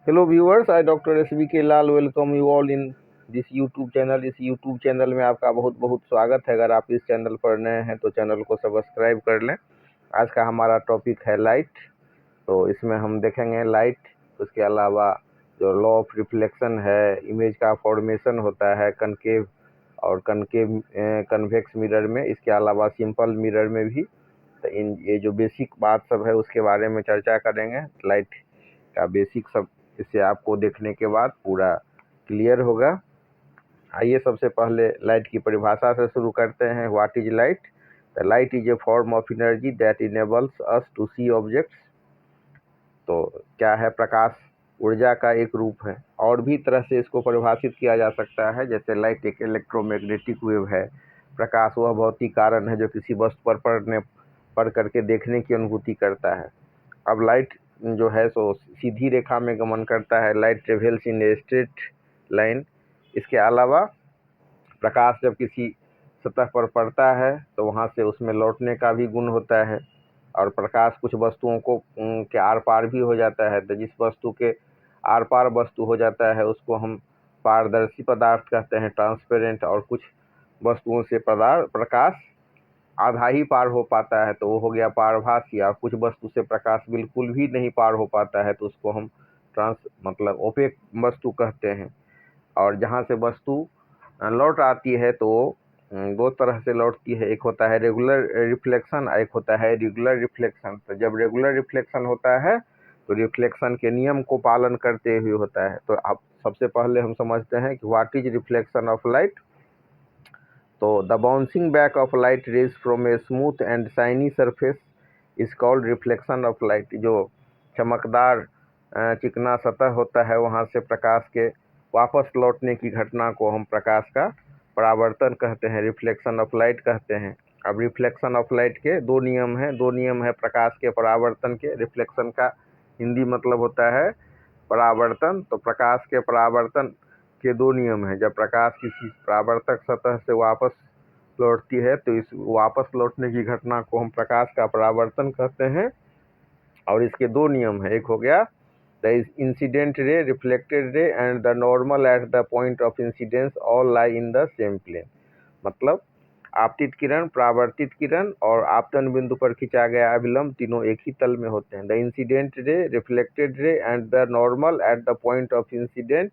Hello viewers, I doctor SBK Lal welcome you all in this YouTube channel. इस YouTube channel में आपका बहुत बहुत स्वागत है। अगर आप इस चैनल पर नए हैं तो चैनल को सब्सक्राइब कर लें। आज का हमारा टॉपिक है लाइट। तो इसमें हम देखेंगे लाइट, उसके अलावा जो लॉ ऑफ रिफ्लेक्शन है, इमेज का फॉर्मेशन होता है कनकेव और कन्वेक्स मिरर में, इसके अलावा सिंपल मिरर में भी। तो ये जो बेसिक बात सब है उसके बारे में चर्चा करेंगे। लाइट का बेसिक सब इसे आपको देखने के बाद पूरा क्लियर होगा। आइए सबसे पहले लाइट की परिभाषा से शुरू करते हैं। What is light? The light is a form of energy that enables us to see objects. तो क्या है? प्रकाश ऊर्जा का एक रूप है। और भी तरह से इसको परिभाषित किया जा सकता है, जैसे लाइट एक इलेक्ट्रोमैग्नेटिक वेव है। प्रकाश वह भौतिक कारण है जो किसी वस्तु पर पड़ करके देखने की अनुभूति करता है। अब लाइट जो है सो सीधी रेखा में गमन करता है। Light travels in a straight line. इसके अलावा प्रकाश जब किसी सतह पर पड़ता है तो वहाँ से उसमें लौटने का भी गुण होता है। और प्रकाश कुछ वस्तुओं को के आर पार भी हो जाता है। तो जिस वस्तु के आर पार वस्तु हो जाता है उसको हम पारदर्शी पदार्थ कहते हैं, ट्रांसपेरेंट। और कुछ वस्तुओं से प्रकाश आधा ही पार हो पाता है तो वो हो गया पारभासी। या कुछ वस्तु से प्रकाश बिल्कुल भी नहीं पार हो पाता है तो उसको हम मतलब ओपेक वस्तु कहते हैं। और जहाँ से वस्तु लौट आती है तो दो तरह से लौटती है। एक होता है रेगुलर रिफ्लेक्शन, एक होता है रेगुलर रिफ्लेक्शन। तो जब रेगुलर रिफ्लेक्शन होता है तो रिफ्लेक्शन के नियम को पालन करते हुए होता है। तो अब सबसे पहले हम समझते हैं कि what is reflection of light. तो the bouncing back of light rays from a smooth and shiny surface is called reflection of light. जो चमकदार चिकना सतह होता है वहाँ से प्रकाश के वापस लौटने की घटना को हम प्रकाश का परावर्तन कहते हैं, रिफ्लेक्शन ऑफ लाइट कहते हैं। अब रिफ्लेक्शन ऑफ लाइट के दो नियम हैं। दो नियम है प्रकाश के परावर्तन के। रिफ्लेक्शन का हिंदी मतलब होता है परावर्तन। तो प्रकाश के परावर्तन के दो नियम हैं। जब प्रकाश किसी परावर्तक सतह से वापस लौटती है तो इस वापस लौटने की घटना को हम प्रकाश का परावर्तन कहते हैं। और इसके दो नियम हैं। एक हो गया the incident ray, reflected ray and the normal at the point of incidence all lie in the same plane. मतलब आपतित किरण, परावर्तित किरण और आपतन बिंदु पर खिंचा गया अभिलंब तीनों एक ही तल में होते हैं। The incident ray, reflected ray and the normal at the point of incident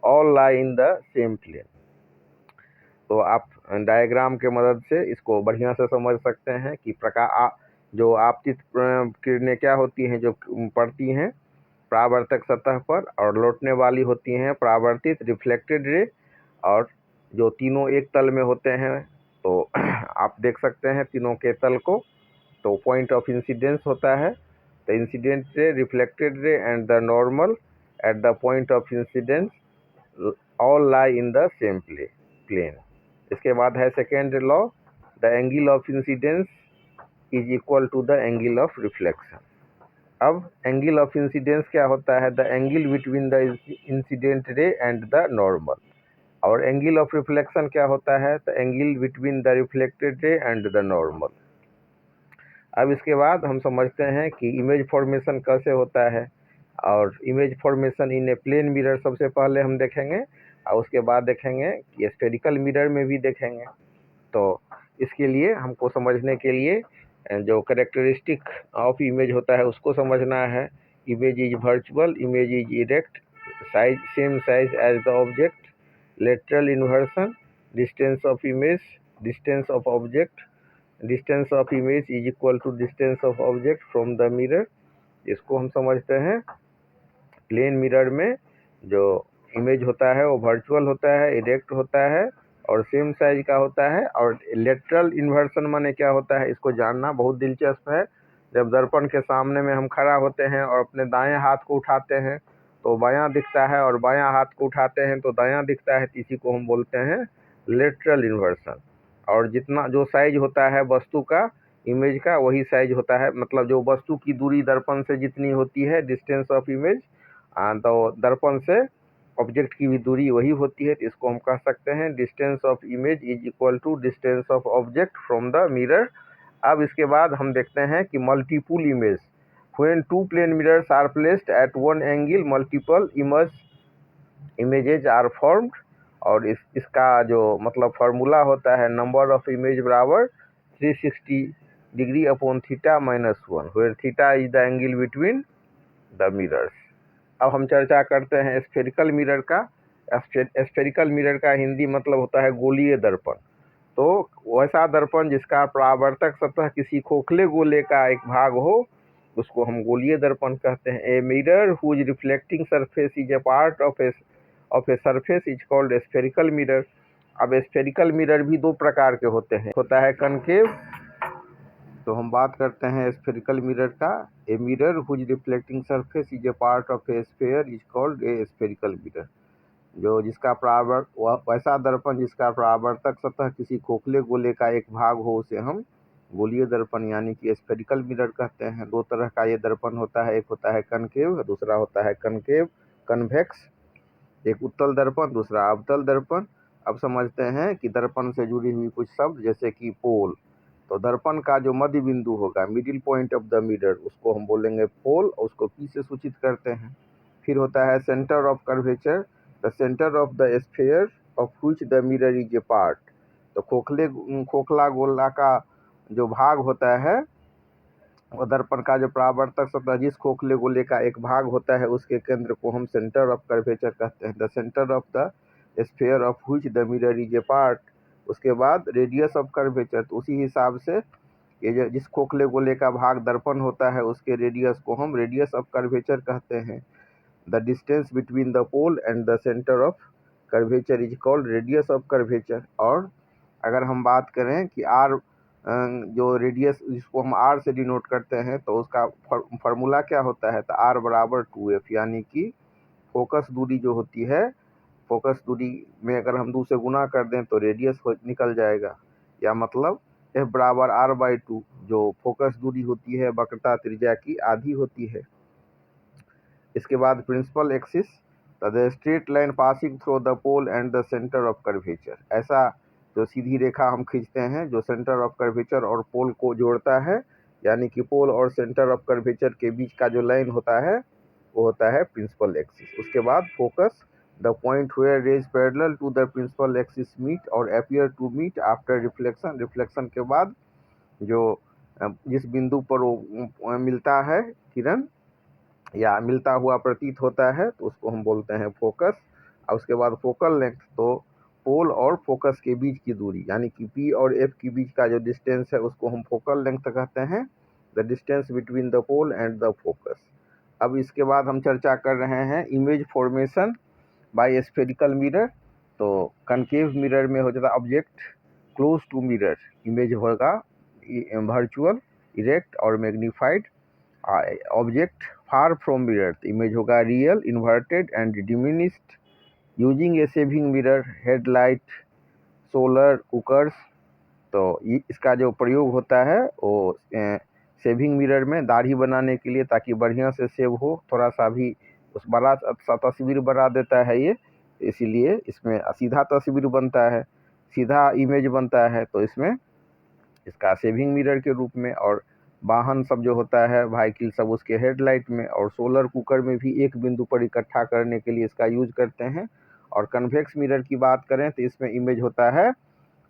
all lie in the same plane. तो आप डायग्राम के मदद से इसको बढ़िया से समझ सकते हैं कि जो आपतित किरणें क्या होती हैं, जो पड़ती हैं परावर्तक सतह पर, और लौटने वाली होती हैं परावर्तित, रिफ्लेक्टेड रे। और जो तीनों एक तल में होते हैं तो आप देख सकते हैं तीनों के तल को। तो पॉइंट ऑफ इंसिडेंस होता है the incident ray, reflected ray and the normal at the point of incidence all lie in the same plane. इसके बाद है second law, the angle of incidence is equal to the angle of reflection. अब angle of incidence क्या होता है? The angle between the incident ray and the normal. और angle of reflection क्या होता है? The angle between the reflected ray and the normal. अब इसके बाद हम समझते हैं कि इमेज फॉर्मेशन कैसे होता है। और image formation in a plane mirror सबसे पहले हम देखेंगे, और उसके बाद देखेंगे कि स्फेरिकल मिरर में भी देखेंगे। तो इसके लिए हमको समझने के लिए जो कैरेक्टरिस्टिक ऑफ इमेज होता है उसको समझना है। Image is virtual, image is erect, size same size as the object, lateral inversion, distance of image, distance of object, distance of image is equal to distance of object from the mirror. इसको हम समझते हैं। Plane mirror में जो image होता है वो virtual होता है, इरेक्ट होता है और सेम साइज का होता है। और लेटरल इन्वर्सन माने क्या होता है, इसको जानना बहुत दिलचस्प है। जब दर्पण के सामने में हम खड़ा होते हैं और अपने दाएं हाथ को उठाते हैं तो बायां दिखता है, और बायां हाथ को उठाते हैं तो दायां दिखता है। इसी को हम बोलते हैं लेटरल इन्वर्सन। और जितना जो साइज होता है वस्तु का, इमेज का, वही साइज होता है। मतलब जो वस्तु की दूरी दर्पण से जितनी होती है, डिस्टेंस ऑफ इमेज, तो दर्पण से ऑब्जेक्ट की भी दूरी वही होती है। तो इसको हम कह सकते हैं distance of image is equal to distance of object from the mirror. अब इसके बाद हम देखते हैं कि multiple image, when two plane mirrors are placed at one angle multiple images are formed. और इसका जो मतलब फार्मूला होता है नंबर ऑफ इमेज बराबर 360 degree upon theta -1 where theta is the angle between the mirrors. अब हम चर्चा करते हैं स्फेरिकल मिरर का। स्फेरिकल मिरर का हिंदी मतलब होता है गोलीय दर्पण। तो वैसा दर्पण जिसका परावर्तक सतह किसी खोखले गोले का एक भाग हो उसको हम गोलीय दर्पण कहते हैं। A mirror whose reflecting surface is a part of a surface is called spherical mirror. अब स्फेरिकल मिरर भी दो प्रकार के होते हैं, होता है कनकेव। तो हम बात करते हैं स्फेरिकल मिरर का। A mirror whose reflecting surface is a part of a sphere is called a spherical mirror. जो जिसका वैसा दर्पण जिसका परावर्तक सतह किसी खोखले गोले का एक भाग हो उसे हम गोलीय दर्पण यानी कि स्फेरिकल मिरर कहते हैं। दो तरह का ये दर्पण होता है, एक होता है कनकेव, दूसरा होता है कनकेव कन्वेक्स। एक उत्तल दर्पण, दूसरा अवतल दर्पण। अब समझते हैं कि दर्पण से जुड़ी हुई कुछ शब्द, जैसे कि पोल। तो दर्पण का जो मध्य बिंदु होगा, middle point of the mirror, उसको हम बोलेंगे पोल और उसको पी से सूचित करते हैं। फिर होता है centre of curvature, the centre of the sphere of which the mirror is a part. तो खोखला गोला का जो भाग होता है और दर्पण का जो परावर्तक सतह जिस खोखले गोले का एक भाग होता है उसके केंद्र को हम सेंटर ऑफ कर्वेचर कहते हैं। The centre of the sphere of which the mirror is a part. उसके बाद रेडियस ऑफ कर्वेचर, तो उसी हिसाब से ये जो जिस खोखले गोले का भाग दर्पण होता है उसके रेडियस को हम रेडियस ऑफ कर्वेचर कहते हैं। The distance between the pole and the centre of curvature is called radius of curvature. और अगर हम बात करें कि आर जो रेडियस जिसको हम आर से डिनोट करते हैं तो उसका फार्मूला क्या होता है, तो आर बराबर 2f, यानी कि फोकस दूरी जो होती है, फोकस दूरी में अगर हम 2 से गुना कर दें तो रेडियस निकल जाएगा, या मतलब f बराबर r/2 जो फोकस दूरी होती है वक्रता त्रिज्या की आधी होती है। इसके बाद principal axis, the straight line passing through the pole and the centre of curvature. ऐसा जो सीधी रेखा हम खींचते हैं जो सेंटर ऑफ कर्वेचर और पोल को जोड़ता है, यानी कि पोल और सेंटर ऑफ कर्वेचर के बीच का जो लाइन होता है वो होता है प्रिंसिपल एक्सिस। उसके बाद focus, the point where rays parallel to the principal axis meet or appear to meet after reflection. Reflection के बाद जो जिस बिंदु पर वो मिलता है किरण या मिलता हुआ प्रतीत होता है तो उसको हम बोलते हैं फोकस। और उसके बाद फोकल लेंथ, तो पोल और फोकस के बीच की दूरी यानी कि P और F के बीच का जो डिस्टेंस है उसको हम फोकल लेंथ कहते हैं, the distance between the pole and the focus. अब इसके बाद हम चर्चा कर रहे हैं image formation by spherical mirror. तो कनकेव मिरर में हो जाता object close to mirror, image होगा वर्चुअल, इरेक्ट और magnified. Object far from mirror, तो इमेज होगा real, inverted and diminished. Using a shaving mirror, headlight, solar cookers. तो इसका जो प्रयोग होता है वो सेविंग मिरर में दाढ़ी बनाने के लिए, ताकि बढ़िया से सेव हो, थोड़ा सा भी उस बड़ा सा तस्वीर बना देता है ये, इसीलिए इसमें सीधा तस्वीर बनता है, सीधा इमेज बनता है, तो इसमें इसका सेविंग मिरर के रूप में। और वाहन सब जो होता है व्हीकल सब उसके हेडलाइट में, और सोलर कुकर में भी एक बिंदु पर इकट्ठा करने के लिए इसका यूज करते हैं। और कन्वेक्स मिरर की बात करें तो इसमें इमेज होता है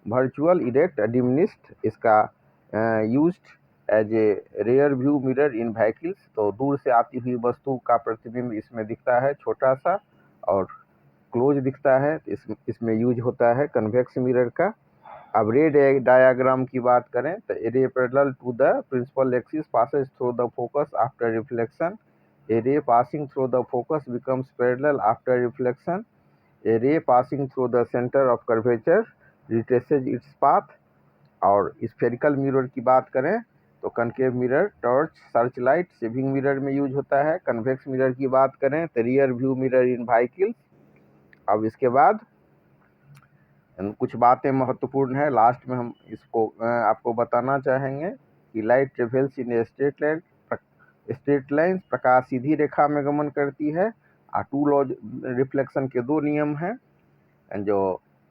वर्चुअल, इरेक्ट, डिमिनिश्ड। इसका used as a rear view mirror in vehicles, तो दूर से आती हुई वस्तु का प्रतिबिंब इसमें दिखता है छोटा सा और क्लोज दिखता है, इसमें यूज होता है कन्वेक्स मिरर का। अब रे डायग्राम की बात करें तो ray parallel to the principal axis passes through the focus after reflection. A ray passing through the focus becomes parallel after reflection. A ray passing through the center of curvature retraces its path. और spherical mirror की बात करें तो concave mirror, torch, search light, saving mirror में use होता है। Convex mirror की बात करें तो rear view mirror in vehicles. अब इसके बाद कुछ बातें महत्वपूर्ण है, लास्ट में हम इसको आपको बताना चाहेंगे कि light travels in straight line, प्रकाश सीधी रेखा में गमन करती है। टू लॉ रिफ्लेक्शन के 2 नियम हैं जो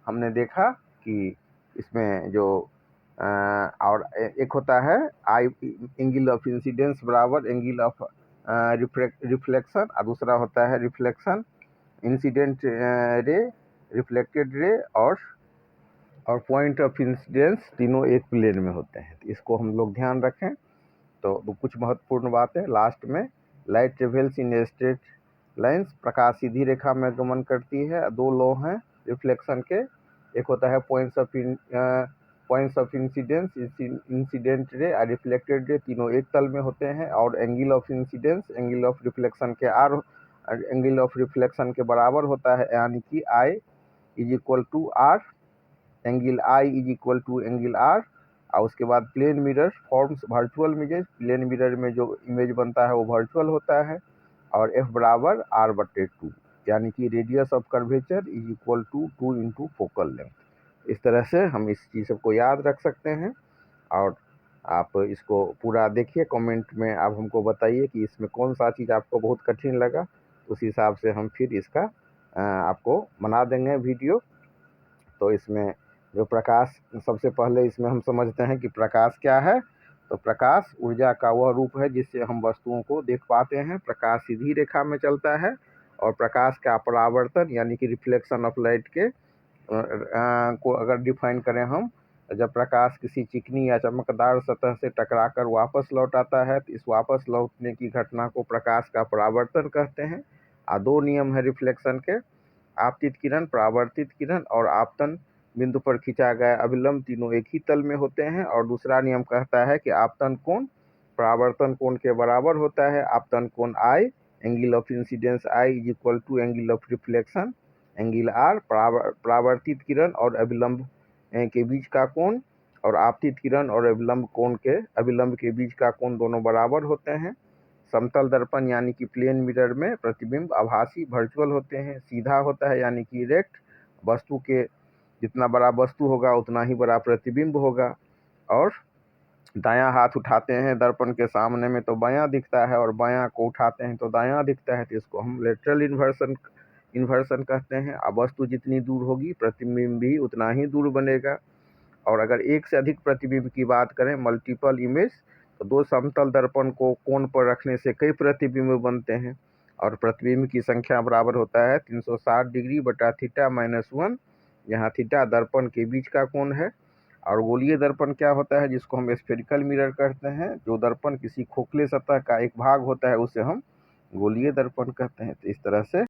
हमने देखा कि इसमें जो और एक होता है आई एंगल ऑफ इंसिडेंस बराबर एंगल ऑफ रिफ्लेक्शन, और दूसरा होता है रिफ्लेक्शन इंसिडेंट रे, रिफ्लेक्टेड रे और पॉइंट ऑफ इंसिडेंस, तीनों एक प्लेन में होते हैं। तो इसको हम लोग ध्यान रखें। तो कुछ महत्वपूर्ण बातें लास्ट में, light travels in straight lines, प्रकाश सीधी रेखा में गमन करती है। दो लॉ हैं रिफ्लेक्शन के, एक होता है points of incidence, incident ray और रिफ्लेक्टेड रे, तीनों एक तल में होते हैं। और angle of incidence angle of reflection के एंगल ऑफ रिफ्लेक्शन के बराबर होता है, यानी कि I is equal to R, angle I is equal to angle R. और उसके बाद plane mirror forms virtual image, plane mirror में जो इमेज बनता है वो वर्चुअल होता है। और एफ बराबर आर बटे 2, यानी कि radius of curvature is equal to 2 into focal length. इस तरह से हम इस चीज़ को याद रख सकते हैं। और आप इसको पूरा देखिए, कमेंट में आप हमको बताइए कि इसमें कौन सा चीज़ आपको बहुत कठिन लगा, उस हिसाब से हम फिर इसका आपको बना देंगे वीडियो। तो इसमें जो प्रकाश, सबसे पहले इसमें हम समझते हैं कि प्रकाश क्या है। तो प्रकाश ऊर्जा का वह रूप है जिससे हम वस्तुओं को देख पाते हैं। प्रकाश सीधी रेखा में चलता है, और प्रकाश का परावर्तन यानी कि रिफ्लेक्शन ऑफ लाइट के को अगर डिफाइन करें हम, जब प्रकाश किसी चिकनी या चमकदार सतह से टकराकर वापस लौट आता है, तो इस वापस लौटने की घटना को प्रकाश का परावर्तन कहते हैं। दो नियम है रिफ्लेक्शन के, आपतित किरण, परावर्तित किरण और आपतन बिंदु पर खींचा गया अभिलंब, तीनों एक ही तल में होते हैं। और दूसरा नियम कहता है कि आपतन कोण परावर्तन कोण के बराबर होता है। आपतन कोण I, angle of incidence I is equal to angle of reflection angle R. परावर्तित किरण और अभिलंब के बीच का कोण और आपतित किरण और अभिलंब के बीच का कोण दोनों बराबर होते हैं। समतल दर्पण यानी कि प्लेन मिरर में प्रतिबिंब आभासी वर्चुअल होते हैं। सीधा होता है यानी कि इरेक्ट, वस्तु के जितना बड़ा वस्तु होगा उतना ही बड़ा प्रतिबिंब होगा। और दायां हाथ उठाते हैं दर्पण के सामने में तो बायां दिखता है, और बायां को उठाते हैं तो दायां दिखता है। तो इसको हम लेटरल इन्वर्सन कहते हैं। अब वस्तु जितनी दूर होगी प्रतिबिंब भी उतना ही दूर बनेगा। और अगर एक से अधिक प्रतिबिंब की बात करें, मल्टीपल इमेज, तो दो समतल दर्पण को कोण पर रखने से कई प्रतिबिंब बनते हैं। और प्रतिबिंब की संख्या बराबर होता है 360 डिग्री बटा थीटा माइनस 1, यहाँ थीटा दर्पण के बीच का कोण है। और गोलीय दर्पण क्या होता है, जिसको हम स्फेरिकल मिरर कहते हैं। जो दर्पण किसी खोखले सतह का एक भाग होता है उसे हम गोलीय दर्पण कहते हैं। तो इस तरह से